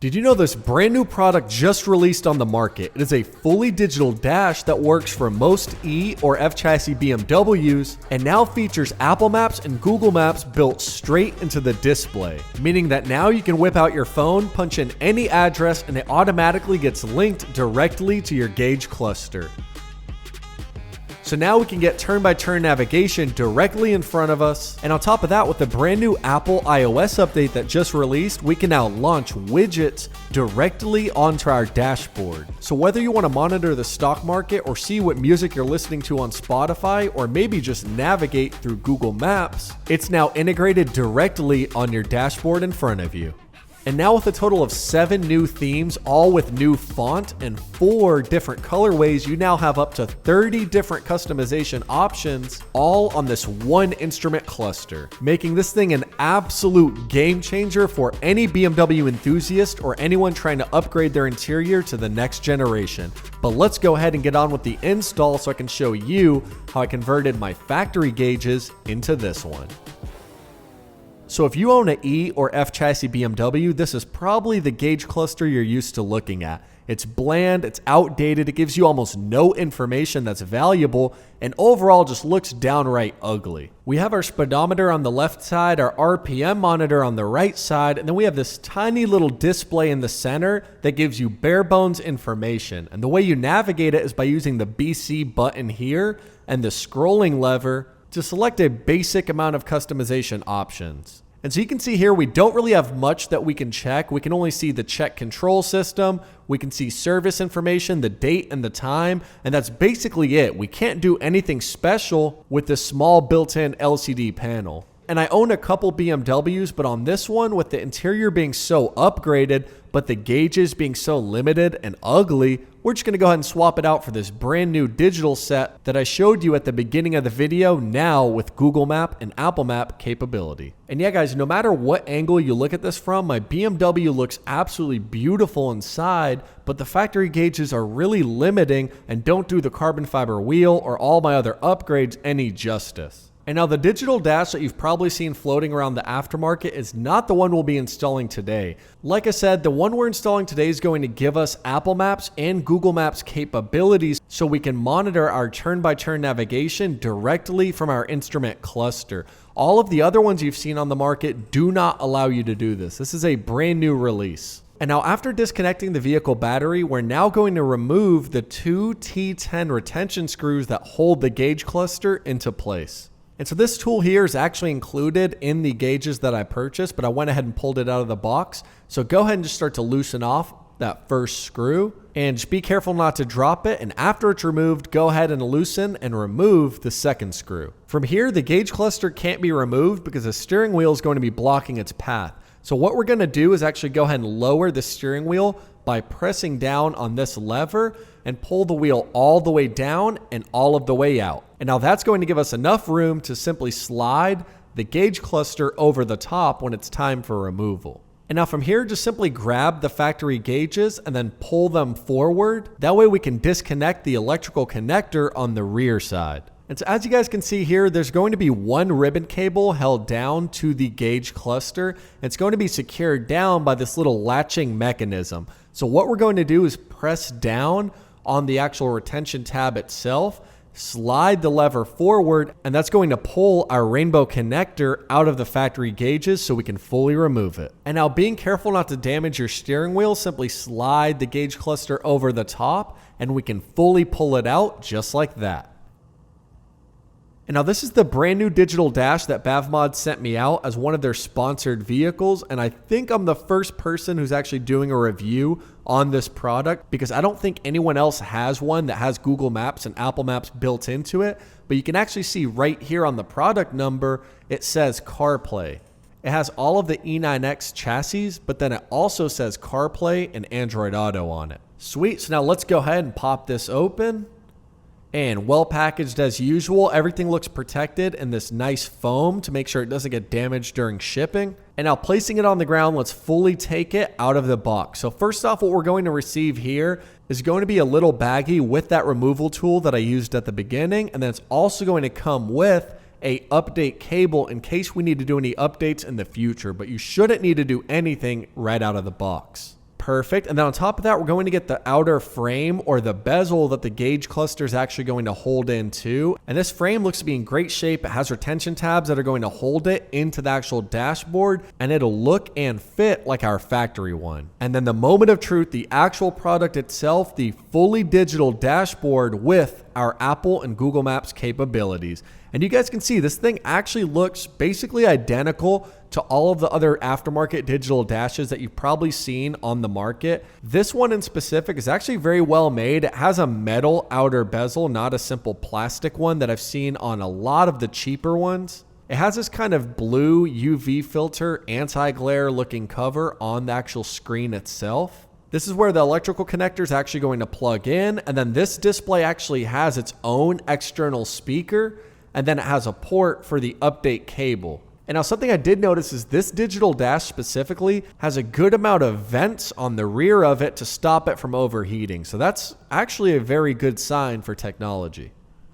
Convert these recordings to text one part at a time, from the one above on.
Did you know this brand new product just released on the market? It is a fully digital dash that works for most E or F chassis BMWs and now features Apple Maps and Google Maps built straight into the display, meaning that now you can whip out your phone, punch in any address, and it automatically gets linked directly to your gauge cluster. So now we can get turn-by-turn navigation directly in front of us. And on top of that, with the brand new Apple iOS update that just released, we can now launch widgets directly onto our dashboard. So whether you want to monitor the stock market or see what music you're listening to on Spotify, or maybe just navigate through Google Maps, it's now integrated directly on your dashboard in front of you. And now with a total of 7 new themes, all with new font and 4 different colorways, you now have up to 30 different customization options, all on this one instrument cluster, making this thing an absolute game changer for any BMW enthusiast or anyone trying to upgrade their interior to the next generation. But let's go ahead and get on with the install so I can show you how I converted my factory gauges into this one. So if you own an E or F chassis BMW, this is probably the gauge cluster you're used to looking at. It's bland, it's outdated, it gives you almost no information that's valuable, and overall just looks downright ugly. We have our speedometer on the left side, our RPM monitor on the right side, and then we have this tiny little display in the center that gives you bare bones information. And the way you navigate it is by using the BC button here and the scrolling lever to select a basic amount of customization options. And so you can see here, we don't really have much that we can check. We can only see the check control system. We can see service information, the date and the time, and that's basically it. We can't do anything special with this small built-in LCD panel. And I own a couple BMWs, but on this one, with the interior being so upgraded, but the gauges being so limited and ugly, we're just gonna go ahead and swap it out for this brand new digital set that I showed you at the beginning of the video, now with Google Map and Apple Map capability. And yeah guys, no matter what angle you look at this from, my BMW looks absolutely beautiful inside, but the factory gauges are really limiting and don't do the carbon fiber wheel or all my other upgrades any justice. And now the digital dash that you've probably seen floating around the aftermarket is not the one we'll be installing today. Like I said, the one we're installing today is going to give us Apple Maps and Google Maps capabilities so we can monitor our turn-by-turn navigation directly from our instrument cluster. All of the other ones you've seen on the market do not allow you to do this. This is a brand new release. And now after disconnecting the vehicle battery, we're now going to remove the 2 T10 retention screws that hold the gauge cluster into place. And so this tool here is actually included in the gauges that I purchased, but I went ahead and pulled it out of the box. So go ahead and just start to loosen off that first screw and just be careful not to drop it. And after it's removed, go ahead and loosen and remove the second screw. From here, the gauge cluster can't be removed because the steering wheel is going to be blocking its path. So what we're going to do is actually go ahead and lower the steering wheel by pressing down on this lever and pull the wheel all the way down and all of the way out. And now that's going to give us enough room to simply slide the gauge cluster over the top when it's time for removal. And now from here, just simply grab the factory gauges and then pull them forward. That way we can disconnect the electrical connector on the rear side. And so as you guys can see here, there's going to be one ribbon cable held down to the gauge cluster. It's going to be secured down by this little latching mechanism. So what we're going to do is press down on the actual retention tab itself, slide the lever forward, and that's going to pull our rainbow connector out of the factory gauges so we can fully remove it. And now being careful not to damage your steering wheel, simply slide the gauge cluster over the top and we can fully pull it out just like that. And now this is the brand new digital dash that BavMod sent me out as one of their sponsored vehicles. And I think I'm the first person who's actually doing a review on this product because I don't think anyone else has one that has Google Maps and Apple Maps built into it. But you can actually see right here on the product number, it says CarPlay. It has all of the E9X chassis, but then it also says CarPlay and Android Auto on it. Sweet, so now let's go ahead and pop this open. And well packaged as usual, everything looks protected in this nice foam to make sure it doesn't get damaged during shipping. And now placing it on the ground, let's fully take it out of the box. So first off, what we're going to receive here is going to be a little baggie with that removal tool that I used at the beginning. And then it's also going to come with a update cable in case we need to do any updates in the future, but you shouldn't need to do anything right out of the box. Perfect. And then on top of that, we're going to get the outer frame or the bezel that the gauge cluster is actually going to hold into. And this frame looks to be in great shape. It has retention tabs that are going to hold it into the actual dashboard, and it'll look and fit like our factory one. And then the moment of truth, the actual product itself, the fully digital dashboard with our Apple and Google Maps capabilities. And you guys can see this thing actually looks basically identical to all of the other aftermarket digital dashes that you've probably seen on the market. This one in specific is actually very well made. It has a metal outer bezel, not a simple plastic one that I've seen on a lot of the cheaper ones. It has this kind of blue UV filter, anti-glare looking cover on the actual screen itself. This is where the electrical connector is actually going to plug in, and then this display actually has its own external speaker, and then it has a port for the update cable. And now something I did notice is this digital dash specifically has a good amount of vents on the rear of it to stop it from overheating. So that's actually a very good sign for technology.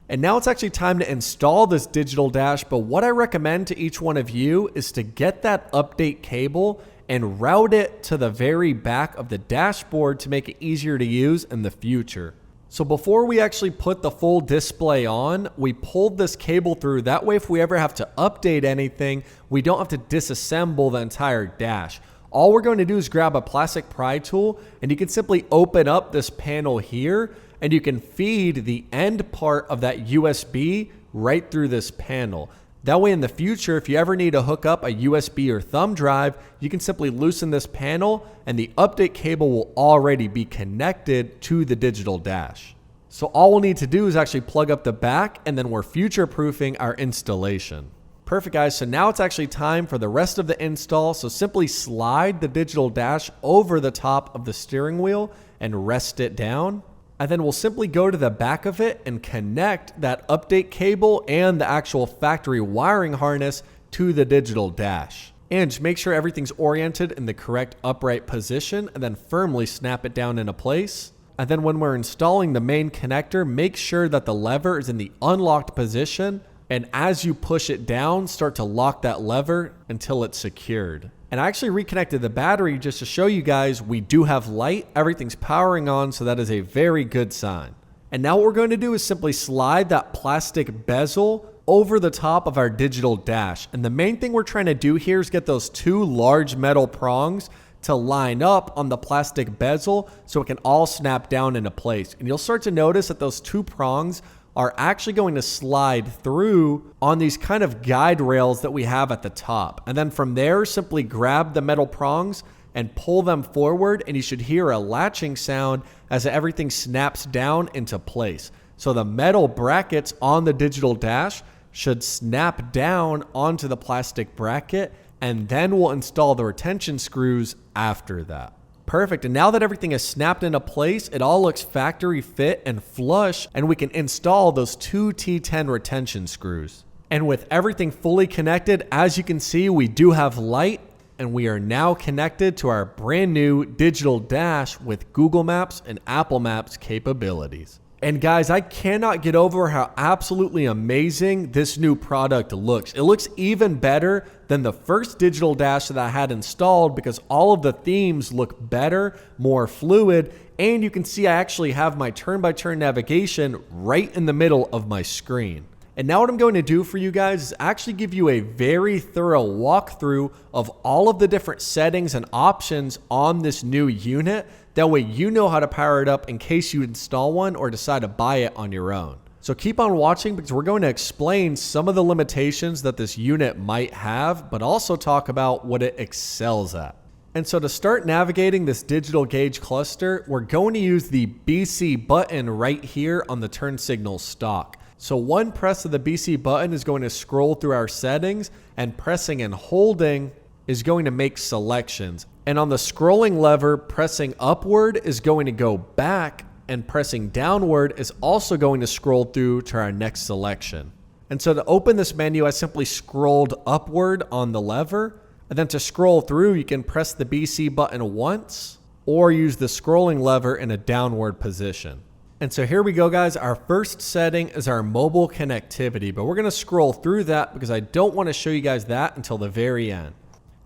And now it's actually time to install this digital dash, but what I recommend to each one of you is to get that update cable and route it to the very back of the dashboard to make it easier to use in the future. So before we actually put the full display on, we pulled this cable through. That way, if we ever have to update anything, we don't have to disassemble the entire dash. All we're going to do is grab a plastic pry tool, and you can simply open up this panel here, and you can feed the end part of that USB right through this panel. That way in the future, if you ever need to hook up a USB or thumb drive, you can simply loosen this panel and the update cable will already be connected to the digital dash. So all we'll need to do is actually plug up the back, and then we're future-proofing our installation. Perfect, guys. So now it's actually time for the rest of the install. So simply slide the digital dash over the top of the steering wheel and rest it down. And then we'll simply go to the back of it and connect that update cable and the actual factory wiring harness to the digital dash. And just make sure everything's oriented in the correct upright position, and then firmly snap it down into place. And then when we're installing the main connector, make sure that the lever is in the unlocked position. And as you push it down, start to lock that lever until it's secured. And I actually reconnected the battery just to show you guys we do have light. Everything's powering on, so that is a very good sign. And now what we're going to do is simply slide that plastic bezel over the top of our digital dash. And the main thing we're trying to do here is get those two large metal prongs to line up on the plastic bezel so it can all snap down into place. And you'll start to notice that those two prongs are actually going to slide through on these kind of guide rails that we have at the top. And then from there, simply grab the metal prongs and pull them forward, and you should hear a latching sound as everything snaps down into place. So the metal brackets on the digital dash should snap down onto the plastic bracket, and then we'll install the retention screws after that. Perfect. And now that everything is snapped into place, it all looks factory fit and flush, and we can install those two T10 retention screws. And with everything fully connected, as you can see, we do have light, and we are now connected to our brand new digital dash with Google Maps and Apple Maps capabilities. And guys, I cannot get over how absolutely amazing this new product looks. It looks even better than the first digital dash that I had installed because all of the themes look better, more fluid, and you can see I actually have my turn-by-turn navigation right in the middle of my screen. And now what I'm going to do for you guys is actually give you a very thorough walkthrough of all of the different settings and options on this new unit. That way you know how to power it up in case you install one or decide to buy it on your own. So keep on watching because we're going to explain some of the limitations that this unit might have, but also talk about what it excels at. And so to start navigating this digital gauge cluster, we're going to use the BC button right here on the turn signal stalk. So one press of the BC button is going to scroll through our settings, and pressing and holding is going to make selections. And on the scrolling lever, pressing upward is going to go back, and pressing downward is also going to scroll through to our next selection. And so to open this menu, I simply scrolled upward on the lever. And then to scroll through, you can press the BC button once or use the scrolling lever in a downward position. And so here we go, guys. Our first setting is our mobile connectivity, but we're going to scroll through that because I don't want to show you guys that until the very end.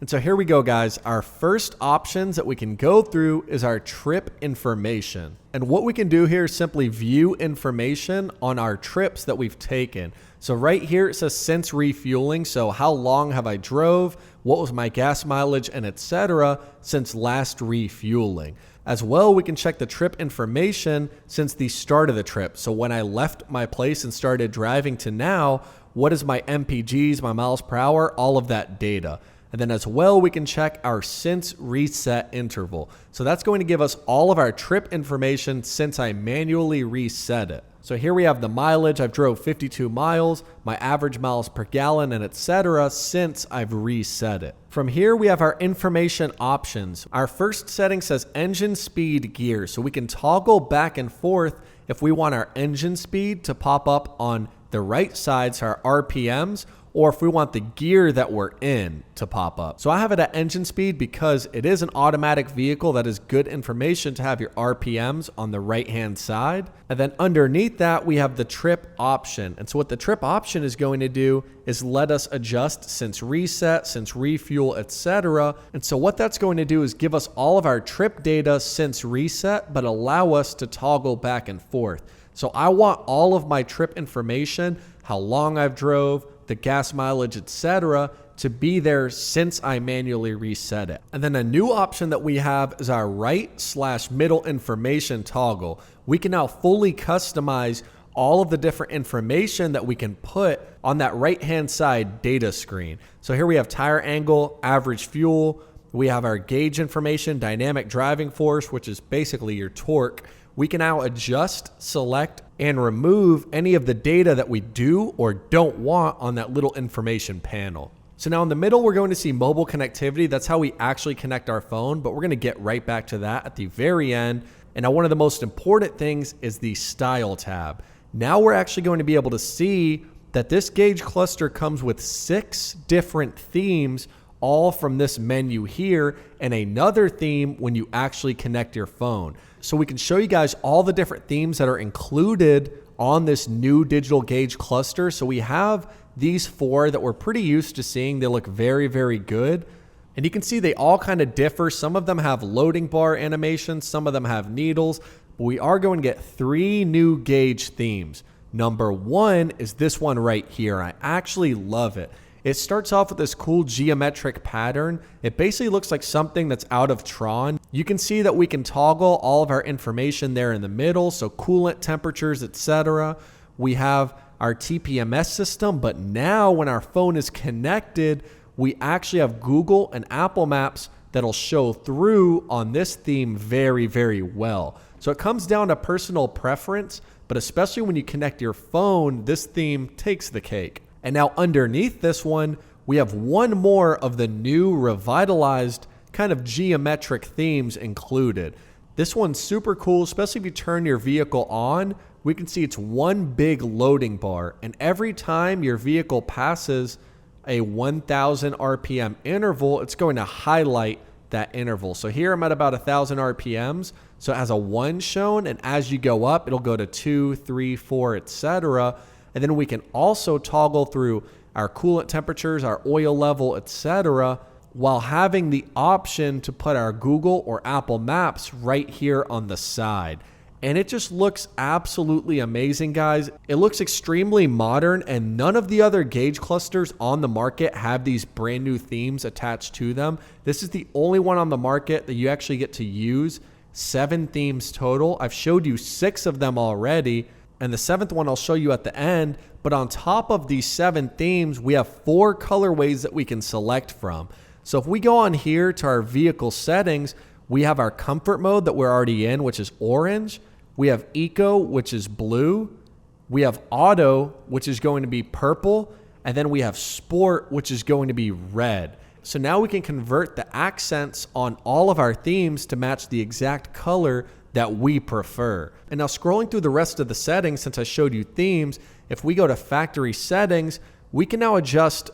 And so here we go, guys. Our first options that we can go through is our trip information. And what we can do here is simply view information on our trips that we've taken. So right here it says since refueling. So how long have I drove? What was my gas mileage and etc. since last refueling. As well, we can check the trip information since the start of the trip. So when I left my place and started driving to now, what is my MPGs, my miles per hour, all of that data. And then as well, we can check our since reset interval. So that's going to give us all of our trip information since I manually reset it. So here we have the mileage. I've drove 52 miles, my average miles per gallon, and etc. since I've reset it. From here, we have our information options. Our first setting says engine speed gear. So we can toggle back and forth if we want our engine speed to pop up on the right side, so our RPMs, or if we want the gear that we're in to pop up. So I have it at engine speed because it is an automatic vehicle. That is good information to have your RPMs on the right hand side. And then underneath that, we have the trip option. And so what the trip option is going to do is let us adjust since reset, since refuel, etc. And so what that's going to do is give us all of our trip data since reset, but allow us to toggle back and forth. So I want all of my trip information, how long I've drove, the gas mileage, etc., to be there since I manually reset it. And then a new option that we have is our right/middle information toggle. We can now fully customize all of the different information that we can put on that right-hand side data screen. So here we have tire angle, average fuel. We have our gauge information, dynamic driving force, which is basically your torque. We can now adjust, select, and remove any of the data that we do or don't want on that little information panel. So now in the middle, we're going to see mobile connectivity. That's how we actually connect our phone, but we're going to get right back to that at the very end. And now one of the most important things is the style tab. Now we're actually going to be able to see that this gauge cluster comes with 6 different themes, all from this menu here, and another theme when you actually connect your phone. So we can show you guys all the different themes that are included on this new digital gauge cluster. So we have these 4 that we're pretty used to seeing. They look very, very good. And you can see they all kind of differ. Some of them have loading bar animations, some of them have needles. But we are going to get 3 new gauge themes. Number 1 is this one right here. I actually love it. It starts off with this cool geometric pattern. It basically looks like something that's out of Tron. You can see that we can toggle all of our information there in the middle, so coolant temperatures, etc. We have our TPMS system, but now when our phone is connected, we actually have Google and Apple Maps that'll show through on this theme very, very well. So it comes down to personal preference, but especially when you connect your phone, this theme takes the cake. And now underneath this one, we have one more of the new revitalized kind of geometric themes included. This one's super cool, especially if you turn your vehicle on. We can see it's one big loading bar, and every time your vehicle passes a 1000 RPM interval, it's going to highlight that interval. So here I'm at about 1000 RPMs, so it has a 1 shown, and as you go up, it'll go to 2, 3, 4, etc. And then we can also toggle through our coolant temperatures, our oil level, etc., while having the option to put our Google or Apple Maps right here on the side. And it just looks absolutely amazing, guys. It looks extremely modern, and none of the other gauge clusters on the market have these brand new themes attached to them. This is the only one on the market that you actually get to use. 7 themes total. I've showed you 6 of them already, and the 7th one I'll show you at the end. But on top of these 7 themes, we have 4 colorways that we can select from. So if we go on here to our vehicle settings, we have our comfort mode that we're already in, which is orange. We have eco, which is blue. We have auto, which is going to be purple. And then we have sport, which is going to be red. So now we can convert the accents on all of our themes to match the exact color that we prefer. And now scrolling through the rest of the settings, since I showed you themes, if we go to factory settings, we can now adjust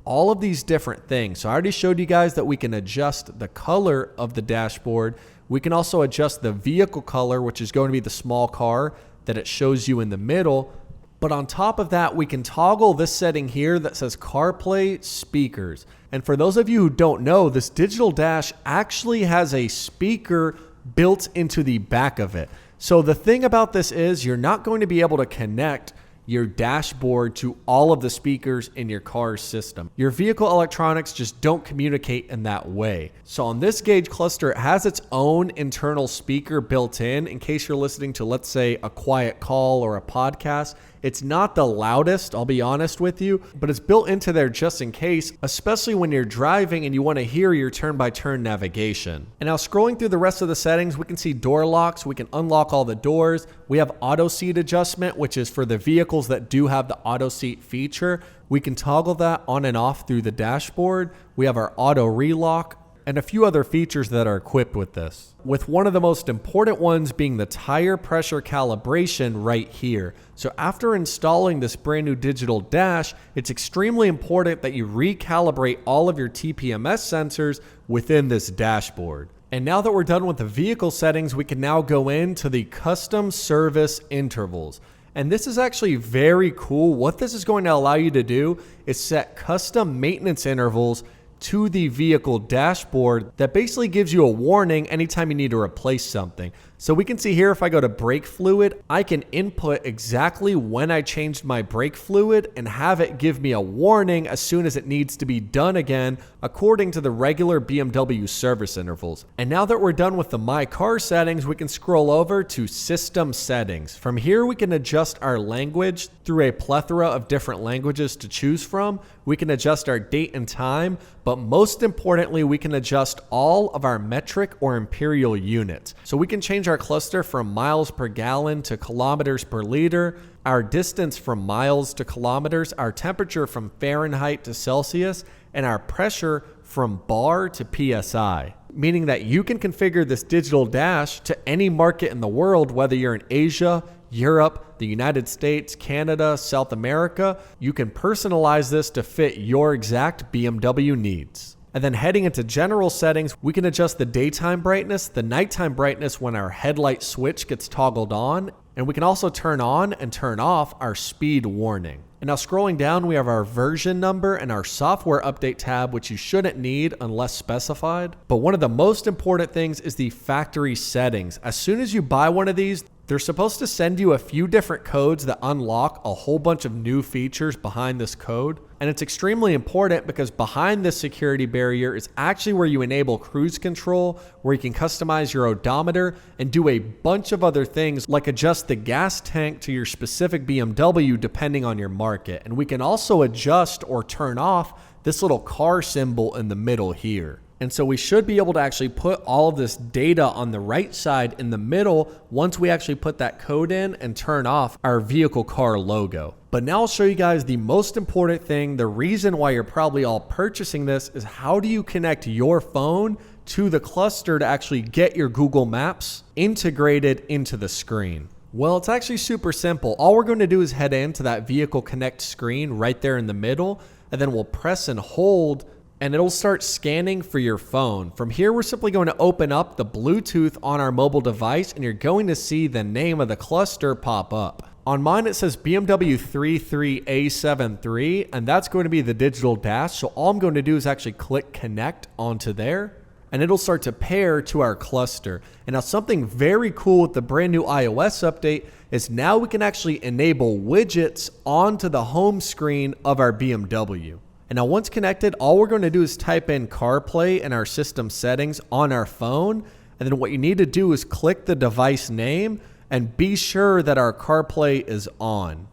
all of these different things. So I already showed you guys that we can adjust the color of the dashboard. We can also adjust the vehicle color, which is going to be the small car that it shows you in the middle. But on top of that, we can toggle this setting here that says CarPlay speakers. And for those of you who don't know, this digital dash actually has a speaker built into the back of it. So the thing about this is you're not going to be able to connect your dashboard to all of the speakers in your car's system. Your vehicle electronics just don't communicate in that way. So on this gauge cluster, it has its own internal speaker built in case you're listening to, let's say, a quiet call or a podcast. It's not the loudest, I'll be honest with you, but it's built into there just in case, especially when you're driving and you want to hear your turn-by-turn navigation. And now scrolling through the rest of the settings, we can see door locks. We can unlock all the doors. We have auto seat adjustment, which is for the vehicles that do have the auto seat feature. We can toggle that on and off through the dashboard. We have our auto relock and a few other features that are equipped with this, with one of the most important ones being the tire pressure calibration right here. So after installing this brand new digital dash, it's extremely important that you recalibrate all of your TPMS sensors within this dashboard. And now that we're done with the vehicle settings, we can now go into the custom service intervals. And this is actually very cool. What this is going to allow you to do is set custom maintenance intervals to the vehicle dashboard that basically gives you a warning anytime you need to replace something. So we can see here, if I go to brake fluid, I can input exactly when I changed my brake fluid and have it give me a warning as soon as it needs to be done again, according to the regular BMW service intervals. And now that we're done with the My Car settings, we can scroll over to System Settings. From here, we can adjust our language through a plethora of different languages to choose from. We can adjust our date and time, but most importantly, we can adjust all of our metric or imperial units. So we can change our cluster from miles per gallon to kilometers per liter, our distance from miles to kilometers, our temperature from Fahrenheit to Celsius, and our pressure from bar to PSI. Meaning that you can configure this digital dash to any market in the world, whether you're in Asia, Europe, the United States, Canada, South America. You can personalize this to fit your exact BMW needs. And then heading into general settings, we can adjust the daytime brightness, the nighttime brightness when our headlight switch gets toggled on, and we can also turn on and turn off our speed warning. And now scrolling down, we have our version number and our software update tab, which you shouldn't need unless specified. But one of the most important things is the factory settings. As soon as you buy one of these, they're supposed to send you a few different codes that unlock a whole bunch of new features behind this code. And it's extremely important because behind this security barrier is actually where you enable cruise control, where you can customize your odometer and do a bunch of other things like adjust the gas tank to your specific BMW depending on your market. And we can also adjust or turn off this little car symbol in the middle here. And so we should be able to actually put all of this data on the right side in the middle once we actually put that code in and turn off our vehicle car logo. But now I'll show you guys the most important thing. The reason why you're probably all purchasing this is how do you connect your phone to the cluster to actually get your Google Maps integrated into the screen? Well, it's actually super simple. All we're going to do is head into that vehicle connect screen right there in the middle, and then we'll press and hold and it'll start scanning for your phone. From here, we're simply going to open up the Bluetooth on our mobile device and you're going to see the name of the cluster pop up. On mine, it says BMW 33A73, and that's going to be the digital dash. So all I'm going to do is actually click connect onto there and it'll start to pair to our cluster. And now something very cool with the brand new iOS update is now we can actually enable widgets onto the home screen of our BMW. And now once connected, all we're going to do is type in CarPlay in our system settings on our phone. And then what you need to do is click the device name and be sure that our CarPlay is on.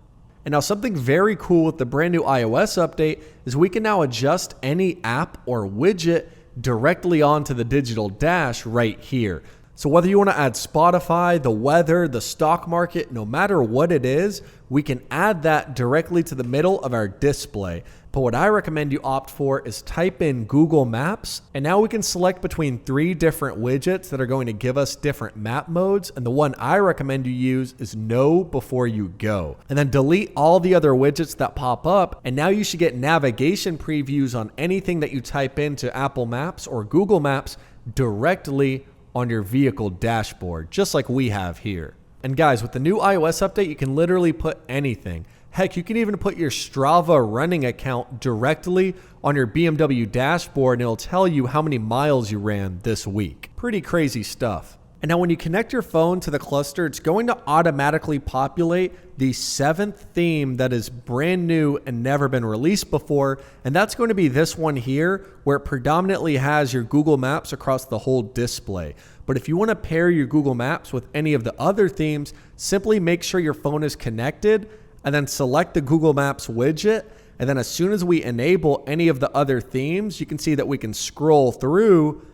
And now something very cool with the brand new iOS update is we can now adjust any app or widget directly onto the digital dash right here. So whether you want to add Spotify, the weather, the stock market, no matter what it is, we can add that directly to the middle of our display. But what I recommend you opt for is type in Google Maps, and now we can select between 3 different widgets that are going to give us different map modes. And the one I recommend you use is Know Before You Go. And then delete all the other widgets that pop up, and now you should get navigation previews on anything that you type into Apple Maps or Google Maps directly on your vehicle dashboard, just like we have here. And guys, with the new iOS update, you can literally put anything. Heck, you can even put your Strava running account directly on your BMW dashboard and it'll tell you how many miles you ran this week. Pretty crazy stuff. And now when you connect your phone to the cluster, it's going to automatically populate the 7th theme that is brand new and never been released before. And that's going to be this one here, where it predominantly has your Google Maps across the whole display. But if you want to pair your Google Maps with any of the other themes, simply make sure your phone is connected and then select the Google Maps widget. And then as soon as we enable any of the other themes, you can see that we can scroll through.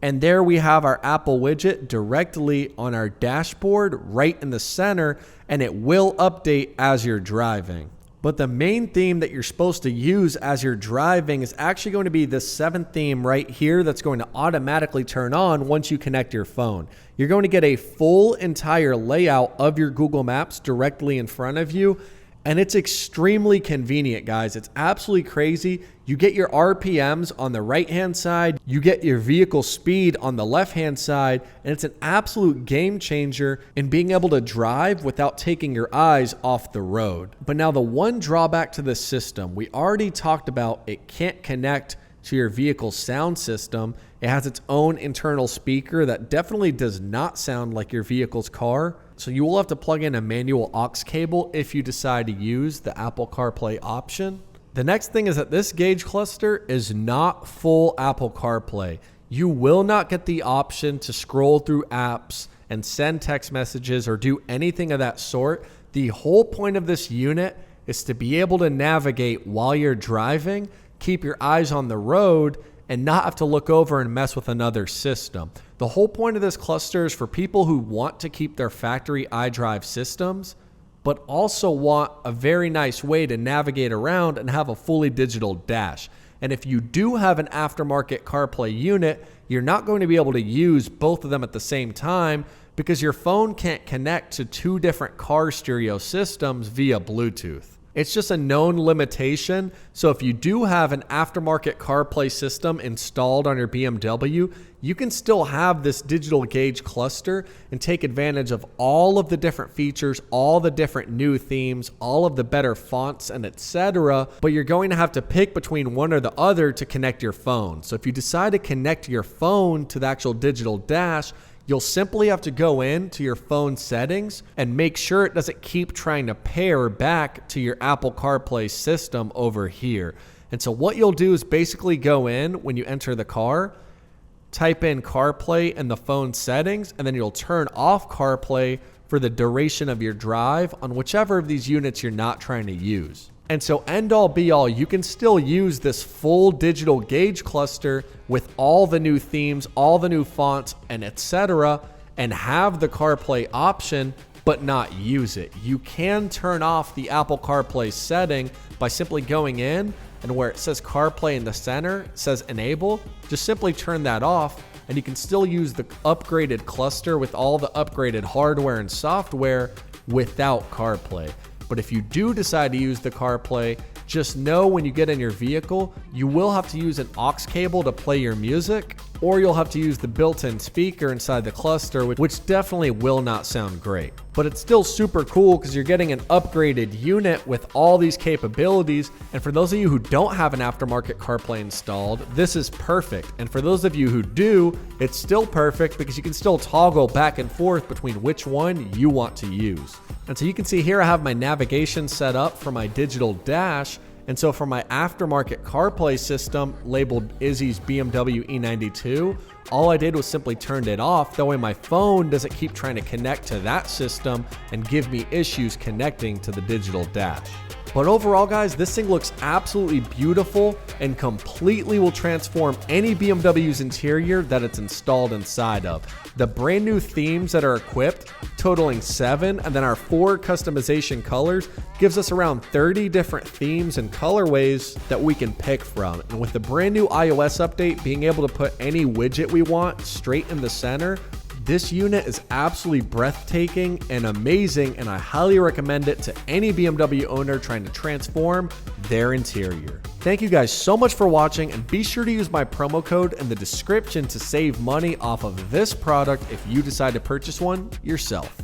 And there we have our Apple widget directly on our dashboard right in the center, and it will update as you're driving. But the main theme that you're supposed to use as you're driving is actually going to be this 7th theme right here that's going to automatically turn on once you connect your phone. You're going to get a full entire layout of your Google Maps directly in front of you. And it's extremely convenient, guys. It's absolutely crazy. You get your RPMs on the right-hand side, you get your vehicle speed on the left-hand side, and it's an absolute game changer in being able to drive without taking your eyes off the road. But now the one drawback to this system, we already talked about it can't connect to your vehicle's sound system. It has its own internal speaker that definitely does not sound like your vehicle's car. So you will have to plug in a manual aux cable if you decide to use the Apple CarPlay option. The next thing is that this gauge cluster is not full Apple CarPlay. You will not get the option to scroll through apps and send text messages or do anything of that sort. The whole point of this unit is to be able to navigate while you're driving, keep your eyes on the road, and not have to look over and mess with another system. The whole point of this cluster is for people who want to keep their factory iDrive systems, but also want a very nice way to navigate around and have a fully digital dash. And if you do have an aftermarket CarPlay unit, you're not going to be able to use both of them at the same time because your phone can't connect to 2 different car stereo systems via Bluetooth. It's just a known limitation. So if you do have an aftermarket CarPlay system installed on your BMW, you can still have this digital gauge cluster and take advantage of all of the different features, all the different new themes, all of the better fonts and etc. But you're going to have to pick between one or the other to connect your phone. So if you decide to connect your phone to the actual digital dash, you'll simply have to go into your phone settings and make sure it doesn't keep trying to pair back to your Apple CarPlay system over here. And so what you'll do is basically go in when you enter the car, type in CarPlay in the phone settings, and then you'll turn off CarPlay for the duration of your drive on whichever of these units you're not trying to use. And so end all be all, you can still use this full digital gauge cluster with all the new themes, all the new fonts, and etc. and have the CarPlay option, but not use it. You can turn off the Apple CarPlay setting by simply going in and where it says CarPlay in the center, it says enable, just simply turn that off and you can still use the upgraded cluster with all the upgraded hardware and software without CarPlay. But if you do decide to use the CarPlay, just know when you get in your vehicle, you will have to use an aux cable to play your music, or you'll have to use the built-in speaker inside the cluster, which definitely will not sound great. But it's still super cool because you're getting an upgraded unit with all these capabilities. And for those of you who don't have an aftermarket CarPlay installed, this is perfect. And for those of you who do, it's still perfect because you can still toggle back and forth between which one you want to use. And so you can see here I have my navigation set up for my digital dash. And so for my aftermarket CarPlay system labeled Izzy's BMW E92, all I did was simply turned it off. That way my phone doesn't keep trying to connect to that system and give me issues connecting to the digital dash. But overall, guys, this thing looks absolutely beautiful and completely will transform any BMW's interior that it's installed inside of. The brand new themes that are equipped, totaling 7, and then our 4 customization colors, gives us around 30 different themes and colorways that we can pick from. And with the brand new iOS update, being able to put any widget we want straight in the center, this unit is absolutely breathtaking and amazing, and I highly recommend it to any BMW owner trying to transform their interior. Thank you guys so much for watching, and be sure to use my promo code in the description to save money off of this product if you decide to purchase one yourself.